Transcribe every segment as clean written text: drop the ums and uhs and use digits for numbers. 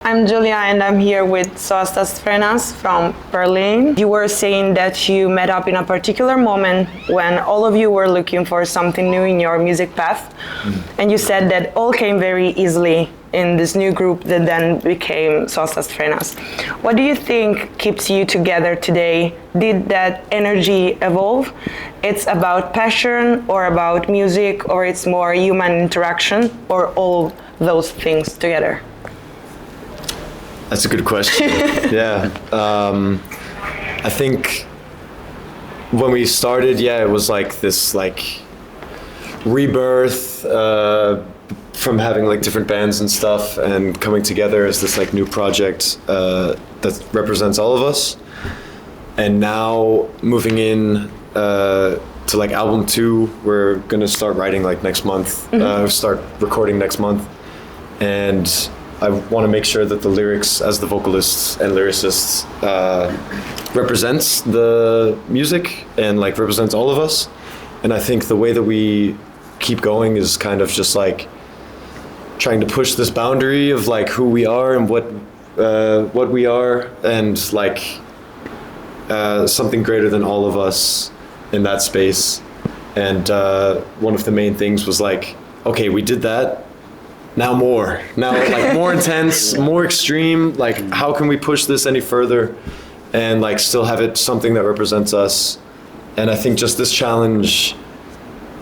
I'm Julia and I'm here with Soastasphrenas from Berlin. You were saying that you met up in a particular moment when all of you were looking for something new in your music path. And you said that all came very easily in this new group that then became Soastasphrenas. What do you think keeps you together today? Did that energy evolve? It's about passion or about music, or it's more human interaction, or all those things together? That's a good question. Yeah. I think when we started, it was like this rebirth from having different bands and stuff and coming together as this new project that represents all of us. And now moving in to album 2, we're gonna start writing next month, start recording next month. And I want to make sure that the lyrics, as the vocalists and lyricists, represents the music and represents all of us. And I think the way that we keep going is kind of just trying to push this boundary of who we are and what we are, and something greater than all of us in that space. And one of the main things was okay, we did that. Now more intense, more extreme. How can we push this any further and still have it something that represents us? And I think just this challenge,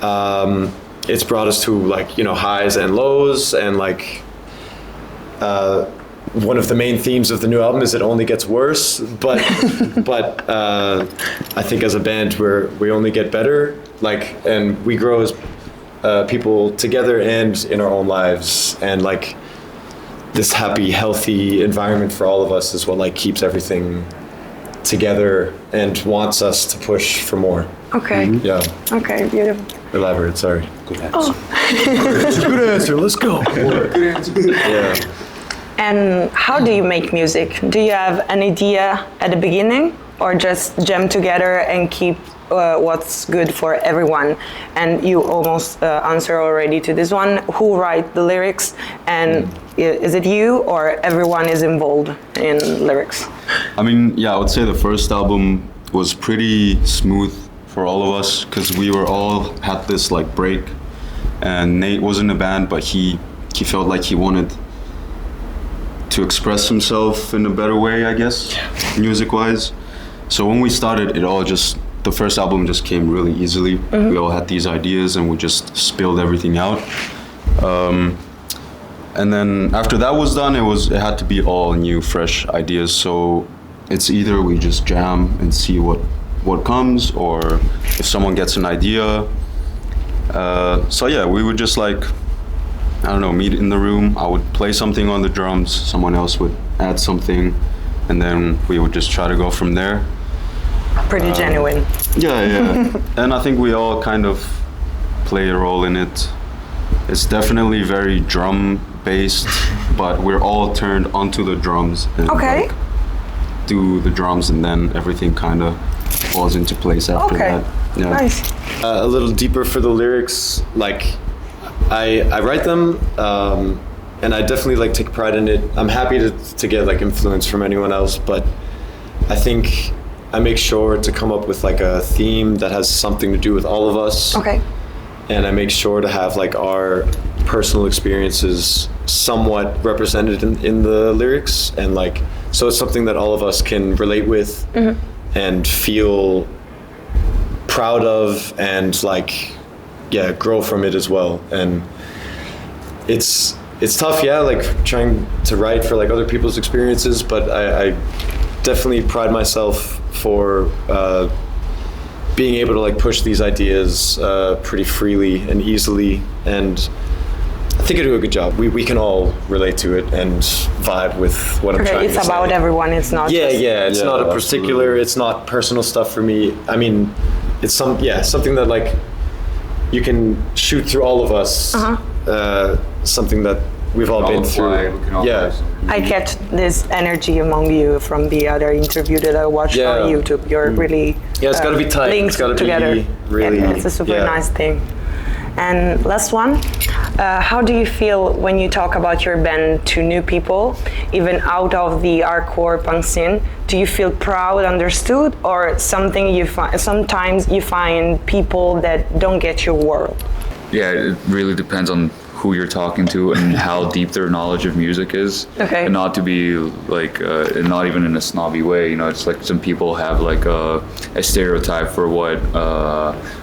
it's brought us to highs and lows, and one of the main themes of the new album is it only gets worse, but I think as a band we only get better, and we grow as people together and in our own lives, and this happy, healthy environment for all of us is what keeps everything together and wants us to push for more. Okay. Yeah. Okay, beautiful. Elaborate, sorry. Good answer. It's a good answer, let's go. Good answer. Yeah. And how do you make music? Do you have an idea at the beginning, or just jam together and keep what's good for everyone? And you almost answer already to this one. Who write the lyrics, and is it you or everyone is involved in lyrics? I mean, I would say the first album was pretty smooth for all of us, because we were all had this break, and Nate was in the band, but he felt like he wanted to express himself in a better way, I guess, music-wise. So when we started, the first album just came really easily. We all had these ideas and we just spilled everything out. And then after that was done, it had to be all new, fresh ideas. So it's either we just jam and see what comes, or if someone gets an idea. We would just meet in the room. I would play something on the drums, someone else would add something, and then we would just try to go from there. Pretty genuine. Yeah. And I think we all kind of play a role in it. It's definitely very drum based, but we're all turned onto the drums and do the drums, and then everything kind of falls into place after that. Yeah. Nice. A little deeper for the lyrics, I write them, and I definitely take pride in it. I'm happy to get influence from anyone else, but I think I make sure to come up with a theme that has something to do with all of us. Okay. And I make sure to have our personal experiences somewhat represented in the lyrics, and so it's something that all of us can relate with and feel proud of, and grow from it as well. And it's tough, trying to write for other people's experiences, but I definitely pride myself for being able to push these ideas pretty freely and easily, and I think I do a good job. We can all relate to it and vibe with what I'm trying to say. It's about everyone, it's not it's not a particular, it's not personal stuff for me. I mean, it's something that you can shoot through all of us, something that we've all been through. I get this energy among you from the other interview that I watched on YouTube. You're really it's got to be tight. linked It's got to together. be really. It's a super nice thing. And last one, How do you feel when you talk about your band to new people, even out of the hardcore punk scene? Do you feel proud, understood, or sometimes you find people that don't get your world? Yeah, it really depends on who you're talking to and how deep their knowledge of music is. Okay. And not to be like, not even in a snobby way, you know, it's like some people have like a stereotype for what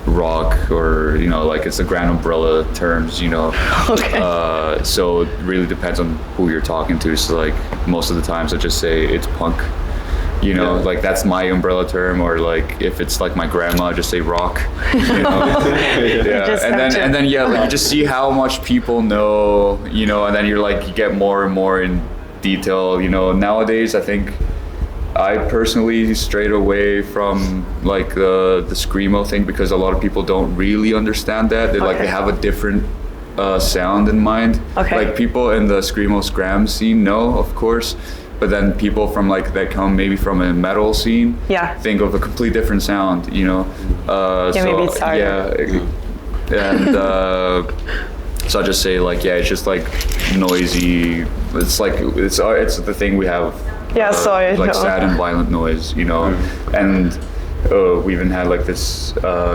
rock or, you know, like it's the grand umbrella terms, you know. Okay. So it really depends on who you're talking to. So like most of the times I just say it's punk. You know, like that's my umbrella term, or like if it's like my grandma, I just say rock. You know, yeah, and then yeah, like you just see how much people know, you know, and then you're like you get more and more in detail. You know, nowadays I think I personally strayed away from like the Screamo thing because a lot of people don't really understand that. They like they have a different sound in mind. Okay. Like people in the Screamo Scram scene know, of course. But then people from like that come maybe from a metal scene, think of a complete different sound, you know. Maybe it's harder. And so I just say like it's just like noisy. It's like it's the thing we have. Like sad and violent noise, you know. And we even had like this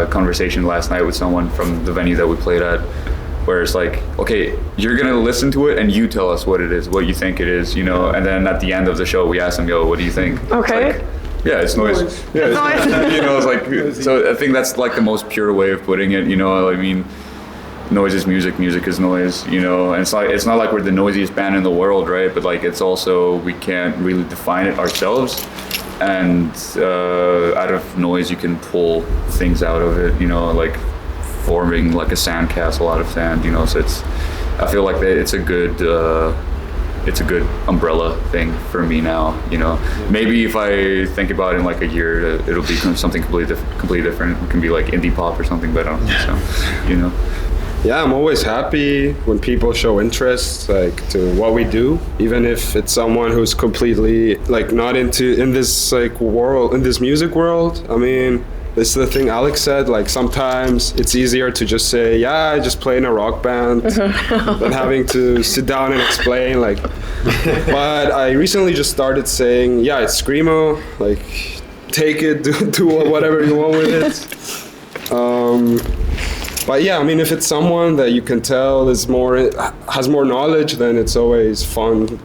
conversation last night with someone from the venue that we played at. Where it's like, okay, you're gonna listen to it and you tell us what it is, what you think it is, you know, and then at the end of the show we ask them, yo, what do you think? Okay. It's like, yeah, it's noise. Yeah, it's noise. You know, it's like, so I think that's like the most pure way of putting it, you know. I mean, noise is music, music is noise, you know, and it's not like we're the noisiest band in the world, right? But like it's also, we can't really define it ourselves, and out of noise you can pull things out of it, you know, like forming like a sandcastle out of sand, you know. So I feel like it's a good umbrella thing for me now, you know. Maybe if I think about it in like a year, it'll be something completely different. It can be like indie pop or something, but I don't think so, you know. Yeah, I'm always happy when people show interest like to what we do, even if it's someone who's completely like not in this like world, in this music world. I mean, this is the thing Alex said, like sometimes it's easier to just say, yeah, I just play in a rock band than having to sit down and explain, like. But I recently just started saying, yeah, it's Screamo, like take it, do whatever you want with it. But yeah, I mean, if it's someone that you can tell has more knowledge, then it's always fun.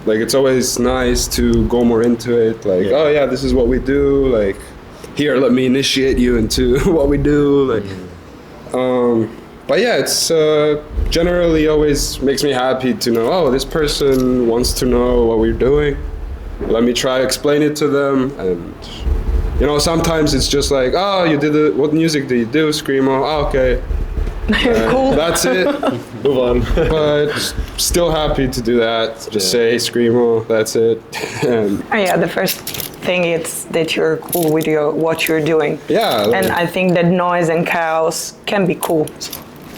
Like it's always nice to go more into it, like, oh yeah, this is what we do, like, here, let me initiate you into what we do, like. But yeah, it's generally always makes me happy to know, oh, this person wants to know what we're doing. Let me try to explain it to them, and you know, sometimes it's just like, oh, you did it. What music do you do? Screamo. Oh, okay. Cool. That's it. Move on. But still happy to do that. Just say Screamo. That's it. And The first thing is that you're cool with what you're doing. Yeah. And I think that noise and chaos can be cool.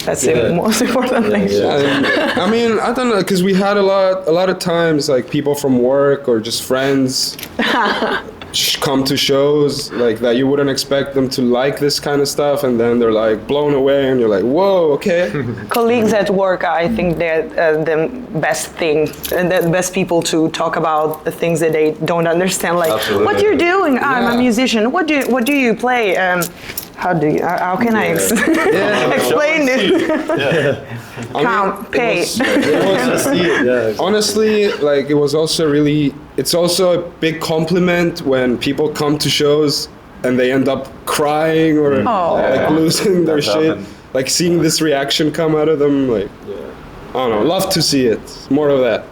That's the most important thing. Yeah. I mean, I don't know, because we had a lot of times like people from work or just friends come to shows like that you wouldn't expect them to like this kind of stuff, and then they're like blown away and you're like, whoa, okay. Colleagues at work, I think they're the best thing, the best people to talk about the things that they don't understand, like what you're doing. I'm a musician. What do you play? How can I explain this? Count, pay. Honestly, like it was also really, it's also a big compliment when people come to shows and they end up crying or like losing their shit. Like seeing this reaction come out of them, like, I don't know, love to see it. More of that.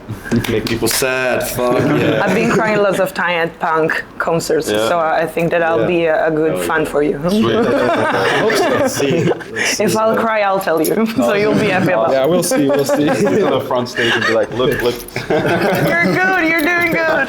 Make people sad, fuck, yeah. I've been crying lots of time at punk concerts, so I think that I'll be a good fun for you. If I'll cry, I'll tell you, so you'll be happy about it. Yeah, we'll see. On the front stage and be like, look. You're good, you're doing good.